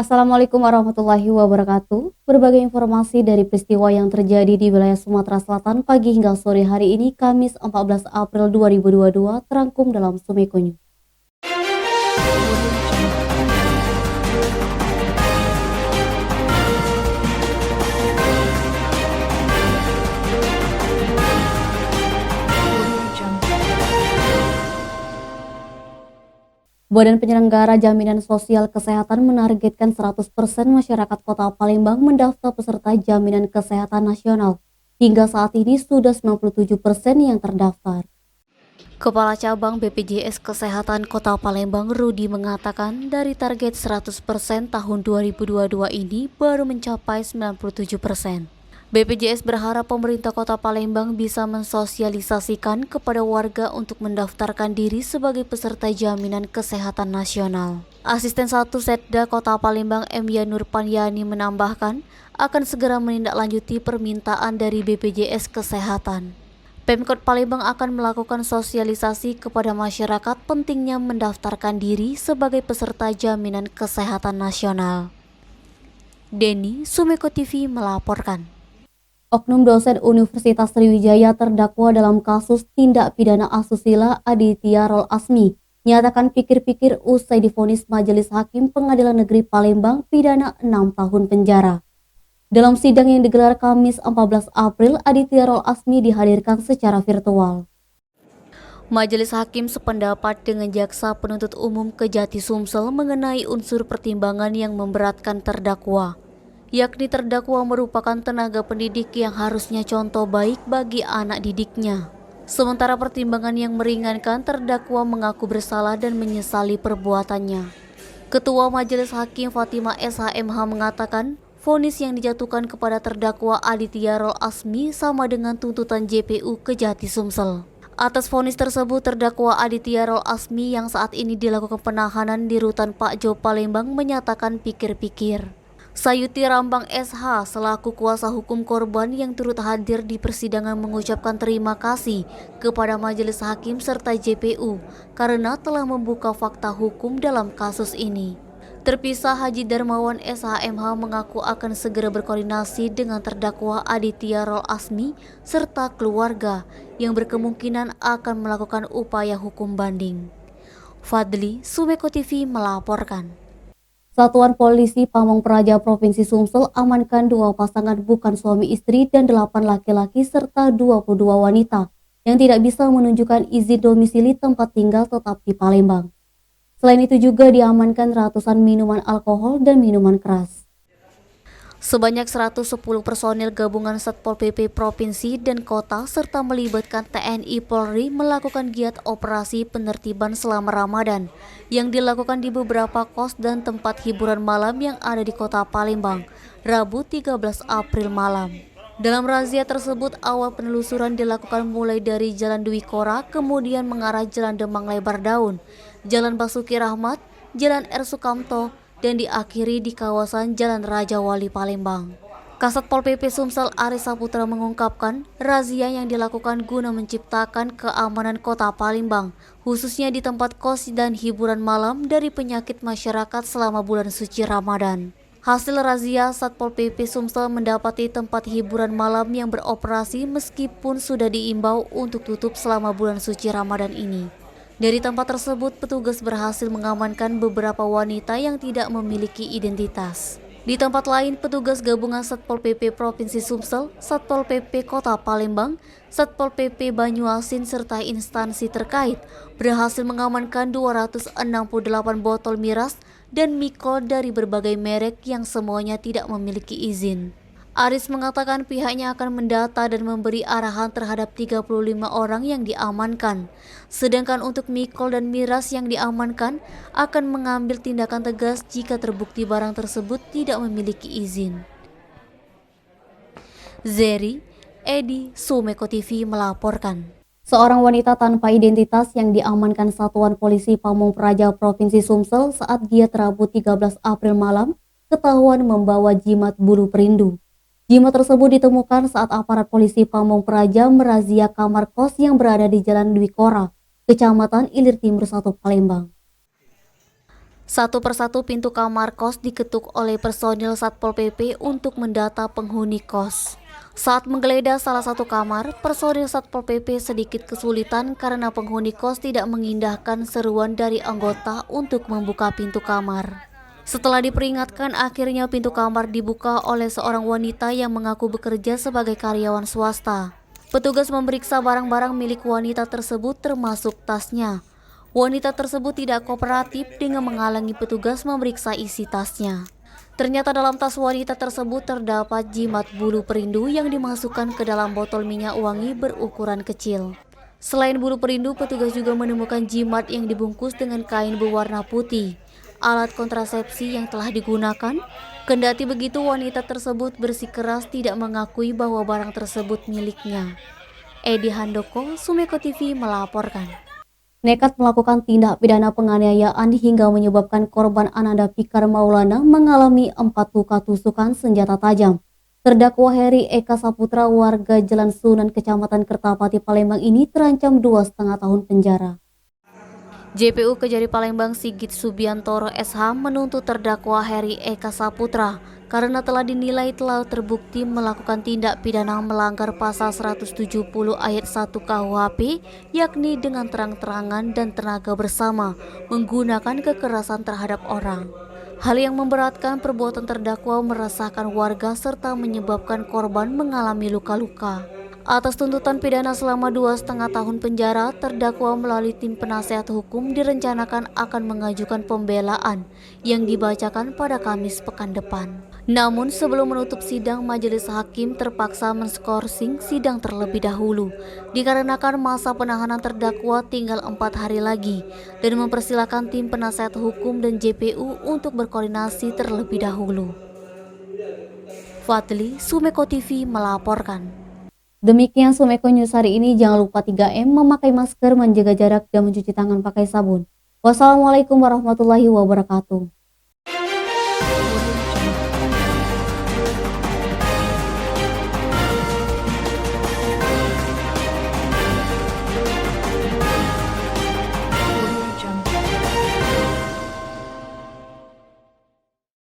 Assalamualaikum warahmatullahi wabarakatuh. Berbagai informasi dari peristiwa yang terjadi di wilayah Sumatera Selatan pagi hingga sore hari ini Kamis 14 April 2022 terangkum dalam Sumeko News. Badan Penyelenggara Jaminan Sosial Kesehatan menargetkan 100% masyarakat Kota Palembang mendaftar peserta Jaminan Kesehatan Nasional. Hingga saat ini sudah 97% yang terdaftar. Kepala Cabang BPJS Kesehatan Kota Palembang Rudi mengatakan dari target 100% tahun 2022 ini baru mencapai 97%. BPJS berharap pemerintah Kota Palembang bisa mensosialisasikan kepada warga untuk mendaftarkan diri sebagai peserta Jaminan Kesehatan Nasional. Asisten 1 Setda Kota Palembang M. Yanur Panyani menambahkan akan segera menindaklanjuti permintaan dari BPJS Kesehatan. Pemkot Palembang akan melakukan sosialisasi kepada masyarakat pentingnya mendaftarkan diri sebagai peserta Jaminan Kesehatan Nasional. Denny, Sumeko TV melaporkan. Oknum dosen Universitas Sriwijaya terdakwa dalam kasus tindak pidana asusila Aditya Rol Asmi nyatakan pikir-pikir usai divonis Majelis Hakim Pengadilan Negeri Palembang pidana 6 tahun penjara. Dalam sidang yang digelar Kamis 14 April, Aditya Rol Asmi dihadirkan secara virtual. Majelis Hakim sependapat dengan Jaksa Penuntut Umum Kejati Sumsel mengenai unsur pertimbangan yang memberatkan terdakwa, yakni terdakwa merupakan tenaga pendidik yang harusnya contoh baik bagi anak didiknya. Sementara pertimbangan yang meringankan, terdakwa mengaku bersalah dan menyesali perbuatannya. Ketua Majelis Hakim Fatimah SHMH mengatakan, vonis yang dijatuhkan kepada terdakwa Aditya Rol Asmi sama dengan tuntutan JPU Kejati Sumsel. Atas vonis tersebut, terdakwa Aditya Rol Asmi yang saat ini dilakukan penahanan di Rutan Pak Jo Palembang menyatakan pikir-pikir. Sayuti Rambang SH selaku kuasa hukum korban yang turut hadir di persidangan mengucapkan terima kasih kepada Majelis Hakim serta JPU karena telah membuka fakta hukum dalam kasus ini. Terpisah, Haji Darmawan SHMH mengaku akan segera berkoordinasi dengan terdakwa Aditya Rol Asmi serta keluarga yang berkemungkinan akan melakukan upaya hukum banding. Fadli, Sumeko TV melaporkan. Satuan Polisi Pamong Praja Provinsi Sumsel amankan 2 pasangan bukan suami istri dan 8 laki-laki serta 22 wanita yang tidak bisa menunjukkan izin domisili tempat tinggal tetap di Palembang. Selain itu juga diamankan ratusan minuman alkohol dan minuman keras. Sebanyak 110 personil gabungan Satpol PP Provinsi dan Kota serta melibatkan TNI Polri melakukan giat operasi penertiban selama Ramadan yang dilakukan di beberapa kos dan tempat hiburan malam yang ada di Kota Palembang, Rabu 13 April malam. Dalam razia tersebut, awal penelusuran dilakukan mulai dari Jalan Dwi Kora, kemudian mengarah Jalan Demang Lebar Daun, Jalan Basuki Rahmat, Jalan R. Sukamto, dan diakhiri di kawasan Jalan Raja Wali Palembang. Kasat Pol PP Sumsel Aris Saputra mengungkapkan, razia yang dilakukan guna menciptakan keamanan Kota Palembang, khususnya di tempat kos dan hiburan malam dari penyakit masyarakat selama bulan suci Ramadan. Hasil razia, Satpol PP Sumsel mendapati tempat hiburan malam yang beroperasi meskipun sudah diimbau untuk tutup selama bulan suci Ramadan ini. Dari tempat tersebut, petugas berhasil mengamankan beberapa wanita yang tidak memiliki identitas. Di tempat lain, petugas gabungan Satpol PP Provinsi Sumsel, Satpol PP Kota Palembang, Satpol PP Banyuasin serta instansi terkait berhasil mengamankan 268 botol miras dan mikol dari berbagai merek yang semuanya tidak memiliki izin. Aris mengatakan pihaknya akan mendata dan memberi arahan terhadap 35 orang yang diamankan. Sedangkan untuk mikol dan miras yang diamankan akan mengambil tindakan tegas jika terbukti barang tersebut tidak memiliki izin. Zeri, Edi, Sumeko TV melaporkan. Seorang wanita tanpa identitas yang diamankan Satuan Polisi Pamong Praja Provinsi Sumsel saat giat Rabu 13 April malam ketahuan membawa jimat bulu perindu. Jimat tersebut ditemukan saat aparat polisi Pamong Praja merazia kamar kos yang berada di Jalan Dwi Kora, Kecamatan Ilir Timur 1 Palembang. Satu persatu pintu kamar kos diketuk oleh personil Satpol PP untuk mendata penghuni kos. Saat menggeledah salah satu kamar, personil Satpol PP sedikit kesulitan karena penghuni kos tidak mengindahkan seruan dari anggota untuk membuka pintu kamar. Setelah diperingatkan, akhirnya pintu kamar dibuka oleh seorang wanita yang mengaku bekerja sebagai karyawan swasta. Petugas memeriksa barang-barang milik wanita tersebut termasuk tasnya. Wanita tersebut tidak kooperatif dengan menghalangi petugas memeriksa isi tasnya. Ternyata dalam tas wanita tersebut terdapat jimat bulu perindu yang dimasukkan ke dalam botol minyak wangi berukuran kecil. Selain bulu perindu, petugas juga menemukan jimat yang dibungkus dengan kain berwarna putih, alat kontrasepsi yang telah digunakan. Kendati begitu, wanita tersebut bersikeras tidak mengakui bahwa barang tersebut miliknya. Edi Handoko, Sumeko TV melaporkan. Nekat melakukan tindak pidana penganiayaan hingga menyebabkan korban Ananda Fikar Maulana mengalami 4 luka tusukan senjata tajam. Terdakwa Heri Eka Saputra warga Jalan Sunan Kecamatan Kertapati Palembang ini terancam 2,5 tahun penjara. JPU Kejari Palembang Sigit Subiantoro SH menuntut terdakwa Heri Eka Saputra karena telah dinilai telah terbukti melakukan tindak pidana melanggar pasal 170 ayat 1 KUHP, yakni dengan terang-terangan dan tenaga bersama menggunakan kekerasan terhadap orang. Hal yang memberatkan perbuatan terdakwa meresahkan warga serta menyebabkan korban mengalami luka-luka. Atas tuntutan pidana selama 2,5 tahun penjara, terdakwa melalui tim penasehat hukum direncanakan akan mengajukan pembelaan yang dibacakan pada Kamis pekan depan. Namun sebelum menutup sidang, majelis hakim terpaksa menskorsing sidang terlebih dahulu dikarenakan masa penahanan terdakwa tinggal 4 hari lagi dan mempersilahkan tim penasehat hukum dan JPU untuk berkoordinasi terlebih dahulu. Fadli, Sumeko TV melaporkan. Demikian Sumeko News hari ini. Jangan lupa 3M, memakai masker, menjaga jarak, dan mencuci tangan pakai sabun. Wassalamualaikum warahmatullahi wabarakatuh.